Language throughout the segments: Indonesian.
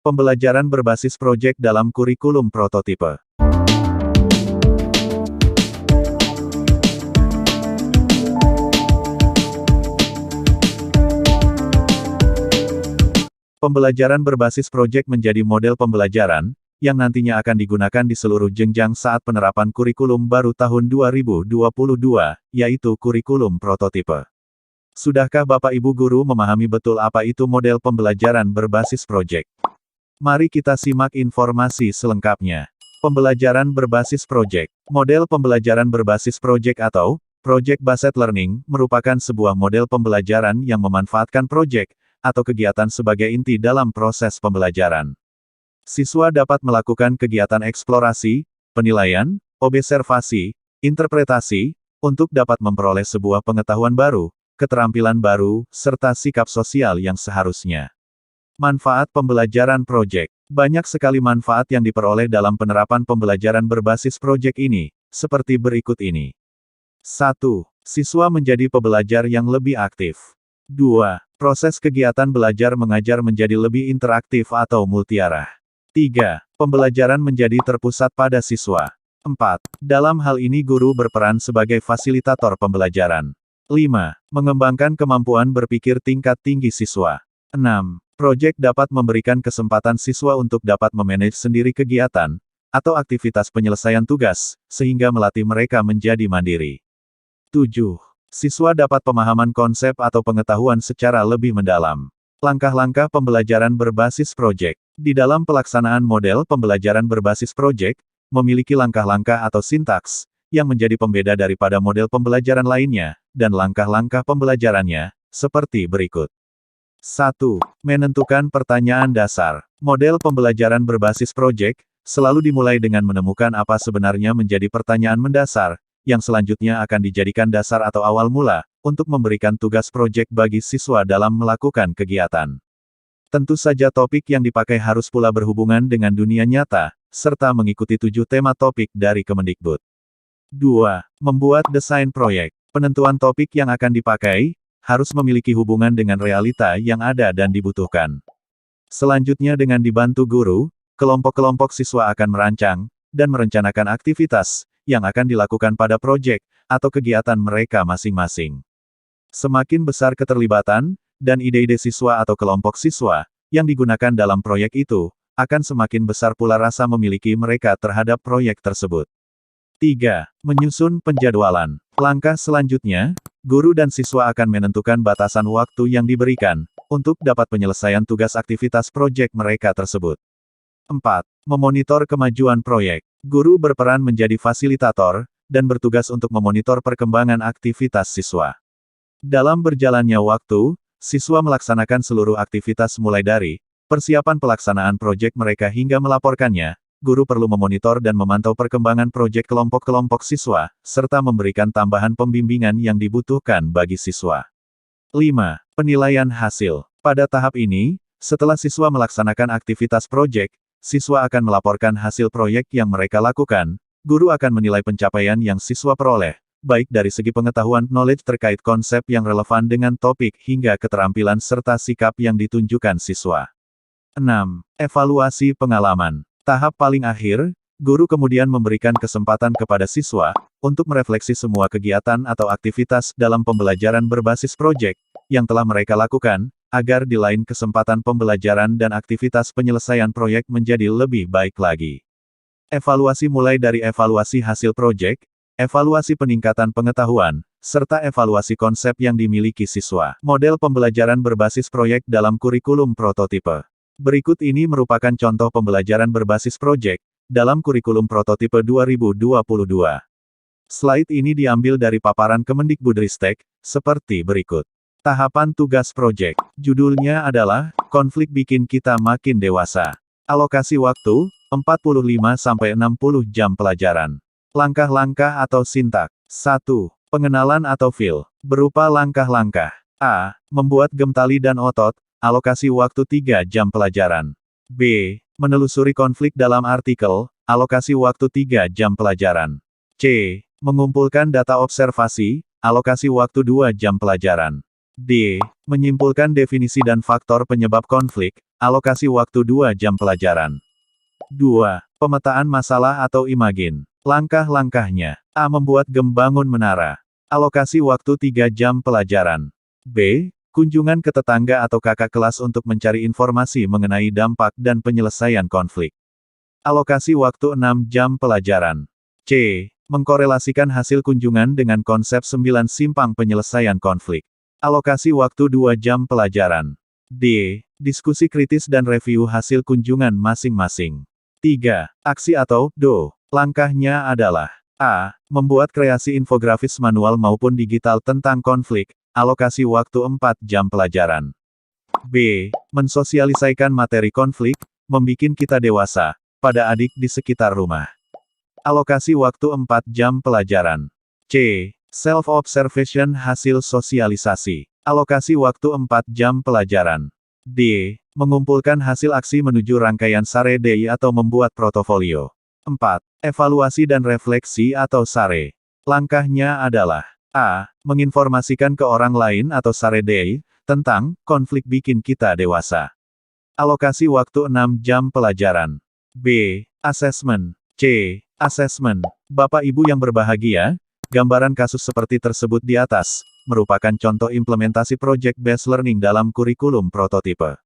Pembelajaran berbasis proyek dalam kurikulum prototipe. Pembelajaran berbasis proyek menjadi model pembelajaran, yang nantinya akan digunakan di seluruh jenjang saat penerapan kurikulum baru tahun 2022, yaitu kurikulum prototipe. Sudahkah Bapak Ibu Guru memahami betul apa itu model pembelajaran berbasis proyek? Mari kita simak informasi selengkapnya. Pembelajaran berbasis proyek. Model pembelajaran berbasis proyek atau Project-Based Learning merupakan sebuah model pembelajaran yang memanfaatkan proyek atau kegiatan sebagai inti dalam proses pembelajaran. Siswa dapat melakukan kegiatan eksplorasi, penilaian, observasi, interpretasi, untuk dapat memperoleh sebuah pengetahuan baru, keterampilan baru, serta sikap sosial yang seharusnya. Manfaat pembelajaran proyek. Banyak sekali manfaat yang diperoleh dalam penerapan pembelajaran berbasis proyek ini, seperti berikut ini. 1. Siswa menjadi pembelajar yang lebih aktif. 2. Proses kegiatan belajar mengajar menjadi lebih interaktif atau multiarah. 3. Pembelajaran menjadi terpusat pada siswa. 4. Dalam hal ini guru berperan sebagai fasilitator pembelajaran. 5. Mengembangkan kemampuan berpikir tingkat tinggi siswa. 6. Proyek dapat memberikan kesempatan siswa untuk dapat memanage sendiri kegiatan, atau aktivitas penyelesaian tugas, sehingga melatih mereka menjadi mandiri. 7. Siswa dapat pemahaman konsep atau pengetahuan secara lebih mendalam. Langkah-langkah pembelajaran berbasis proyek. Di dalam pelaksanaan model pembelajaran berbasis proyek, memiliki langkah-langkah atau sintaks, yang menjadi pembeda daripada model pembelajaran lainnya, dan langkah-langkah pembelajarannya, seperti berikut. 1. Menentukan pertanyaan dasar. Model pembelajaran berbasis proyek, selalu dimulai dengan menemukan apa sebenarnya menjadi pertanyaan mendasar, yang selanjutnya akan dijadikan dasar atau awal mula, untuk memberikan tugas proyek bagi siswa dalam melakukan kegiatan. Tentu saja topik yang dipakai harus pula berhubungan dengan dunia nyata, serta mengikuti 7 tema topik dari Kemendikbud. 2. Membuat desain proyek. Penentuan topik yang akan dipakai, harus memiliki hubungan dengan realita yang ada dan dibutuhkan. Selanjutnya dengan dibantu guru, kelompok-kelompok siswa akan merancang, dan merencanakan aktivitas, yang akan dilakukan pada proyek, atau kegiatan mereka masing-masing. Semakin besar keterlibatan, dan ide-ide siswa atau kelompok siswa, yang digunakan dalam proyek itu, akan semakin besar pula rasa memiliki mereka terhadap proyek tersebut. 3. Menyusun penjadwalan. Langkah selanjutnya, guru dan siswa akan menentukan batasan waktu yang diberikan, untuk dapat penyelesaian tugas aktivitas proyek mereka tersebut. 4. Memonitor kemajuan proyek. Guru berperan menjadi fasilitator, dan bertugas untuk memonitor perkembangan aktivitas siswa. Dalam berjalannya waktu, siswa melaksanakan seluruh aktivitas mulai dari persiapan pelaksanaan proyek mereka hingga melaporkannya. Guru perlu memonitor dan memantau perkembangan proyek kelompok-kelompok siswa, serta memberikan tambahan pembimbingan yang dibutuhkan bagi siswa. 5. Penilaian hasil. Pada tahap ini, setelah siswa melaksanakan aktivitas proyek, siswa akan melaporkan hasil proyek yang mereka lakukan. Guru akan menilai pencapaian yang siswa peroleh, baik dari segi pengetahuan knowledge terkait konsep yang relevan dengan topik hingga keterampilan serta sikap yang ditunjukkan siswa. 6. Evaluasi pengalaman. Tahap paling akhir, guru kemudian memberikan kesempatan kepada siswa, untuk merefleksi semua kegiatan atau aktivitas dalam pembelajaran berbasis proyek, yang telah mereka lakukan, agar di lain kesempatan pembelajaran dan aktivitas penyelesaian proyek menjadi lebih baik lagi. Evaluasi mulai dari evaluasi hasil proyek, evaluasi peningkatan pengetahuan, serta evaluasi konsep yang dimiliki siswa. Model pembelajaran berbasis proyek dalam kurikulum prototipe. Berikut ini merupakan contoh pembelajaran berbasis proyek, dalam kurikulum prototipe 2022. Slide ini diambil dari paparan Kemendikbudristek, seperti berikut. Tahapan tugas proyek. Judulnya adalah, Konflik Bikin Kita Makin Dewasa. Alokasi waktu, 45-60 jam pelajaran. Langkah-langkah atau sintak. 1. Pengenalan atau feel. Berupa langkah-langkah. A. Membuat gem tali dan otot. Alokasi waktu 3 jam pelajaran. B. Menelusuri konflik dalam artikel. Alokasi waktu 3 jam pelajaran. C. Mengumpulkan data observasi. Alokasi waktu 2 jam pelajaran. D. Menyimpulkan definisi dan faktor penyebab konflik, alokasi waktu 2 jam pelajaran. 2. Pemetaan masalah atau imagin. Langkah-langkahnya. A. Membuat game bangun menara. Alokasi waktu 3 jam pelajaran. B. Kunjungan ke tetangga atau kakak kelas untuk mencari informasi mengenai dampak dan penyelesaian konflik. Alokasi waktu 6 jam pelajaran. C. Mengkorelasikan hasil kunjungan dengan konsep 9 simpang penyelesaian konflik. Alokasi waktu 2 jam pelajaran. D. Diskusi kritis dan review hasil kunjungan masing-masing. 3. Aksi atau DO. Langkahnya adalah A. Membuat kreasi infografis manual maupun digital tentang konflik, alokasi waktu 4 jam pelajaran. B. Mensosialisaikan materi konflik, membikin kita dewasa, pada adik di sekitar rumah. Alokasi waktu 4 jam pelajaran. C. Self-observation hasil sosialisasi. Alokasi waktu 4 jam pelajaran. D. Mengumpulkan hasil aksi menuju rangkaian SARE DI atau membuat portofolio. 4. Evaluasi dan refleksi atau SARE. Langkahnya adalah A. Menginformasikan ke orang lain atau SARE DI, tentang konflik bikin kita dewasa. Alokasi waktu 6 jam pelajaran. B. Assessment. C. Assessment. Bapak Ibu yang berbahagia, gambaran kasus seperti tersebut di atas, merupakan contoh implementasi project-based learning dalam kurikulum prototipe.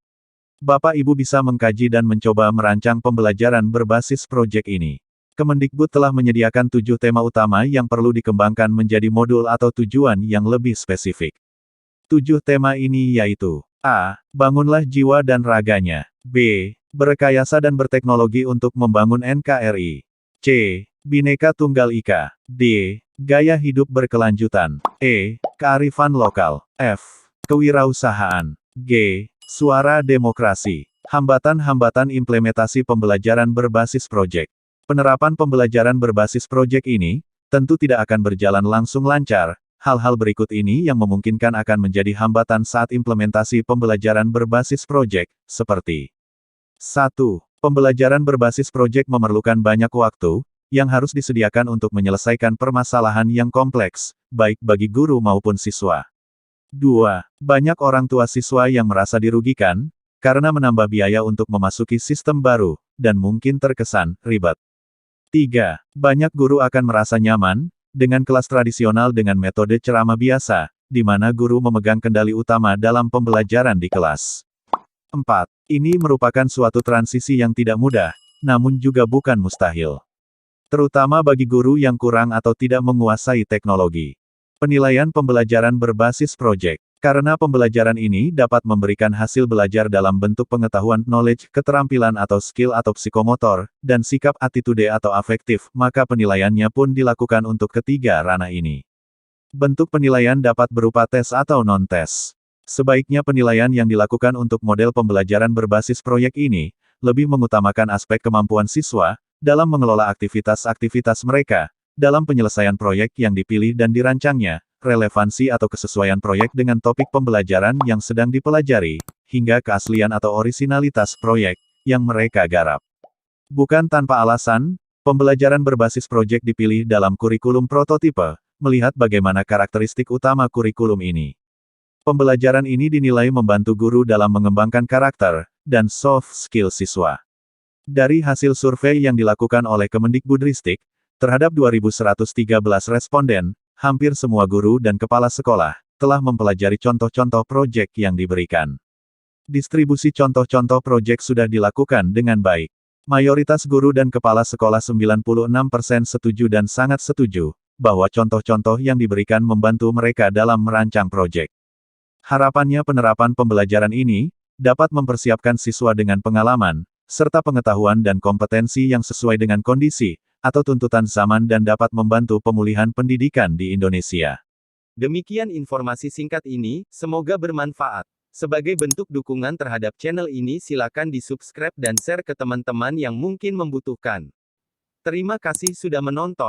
Bapak Ibu bisa mengkaji dan mencoba merancang pembelajaran berbasis proyek ini. Kemendikbud telah menyediakan 7 tema utama yang perlu dikembangkan menjadi modul atau tujuan yang lebih spesifik. 7 tema ini yaitu A. Bangunlah jiwa dan raganya. B. Berrekayasa dan berteknologi untuk membangun NKRI. C. Bhinneka Tunggal Ika. D. Gaya hidup berkelanjutan. E. Kearifan lokal. F. Kewirausahaan. G. Suara demokrasi. Hambatan-hambatan implementasi pembelajaran berbasis proyek. Penerapan pembelajaran berbasis proyek ini, tentu tidak akan berjalan langsung lancar. Hal-hal berikut ini yang memungkinkan akan menjadi hambatan saat implementasi pembelajaran berbasis proyek, seperti 1. Pembelajaran berbasis proyek memerlukan banyak waktu, yang harus disediakan untuk menyelesaikan permasalahan yang kompleks, baik bagi guru maupun siswa. 2. Banyak orang tua siswa yang merasa dirugikan, karena menambah biaya untuk memasuki sistem baru, dan mungkin terkesan ribet. 3. Banyak guru akan merasa nyaman, dengan kelas tradisional dengan metode ceramah biasa, di mana guru memegang kendali utama dalam pembelajaran di kelas. 4. Ini merupakan suatu transisi yang tidak mudah, namun juga bukan mustahil. Terutama bagi guru yang kurang atau tidak menguasai teknologi. Penilaian pembelajaran berbasis proyek. Karena pembelajaran ini dapat memberikan hasil belajar dalam bentuk pengetahuan knowledge, keterampilan atau skill atau psikomotor, dan sikap attitude atau afektif, maka penilaiannya pun dilakukan untuk ketiga ranah ini. Bentuk penilaian dapat berupa tes atau non-tes. Sebaiknya penilaian yang dilakukan untuk model pembelajaran berbasis proyek ini, lebih mengutamakan aspek kemampuan siswa, dalam mengelola aktivitas-aktivitas mereka, dalam penyelesaian proyek yang dipilih dan dirancangnya, relevansi atau kesesuaian proyek dengan topik pembelajaran yang sedang dipelajari, hingga keaslian atau orisinalitas proyek yang mereka garap. Bukan tanpa alasan, pembelajaran berbasis proyek dipilih dalam kurikulum prototipe, melihat bagaimana karakteristik utama kurikulum ini. Pembelajaran ini dinilai membantu guru dalam mengembangkan karakter dan soft skill siswa. Dari hasil survei yang dilakukan oleh Kemendikbudristek, terhadap 2.113 responden, hampir semua guru dan kepala sekolah telah mempelajari contoh-contoh proyek yang diberikan. Distribusi contoh-contoh proyek sudah dilakukan dengan baik. Mayoritas guru dan kepala sekolah 96% setuju dan sangat setuju bahwa contoh-contoh yang diberikan membantu mereka dalam merancang proyek. Harapannya penerapan pembelajaran ini dapat mempersiapkan siswa dengan pengalaman, serta pengetahuan dan kompetensi yang sesuai dengan kondisi atau tuntutan zaman dan dapat membantu pemulihan pendidikan di Indonesia. Demikian informasi singkat ini, semoga bermanfaat. Sebagai bentuk dukungan terhadap channel ini silakan di-subscribe dan share ke teman-teman yang mungkin membutuhkan. Terima kasih sudah menonton.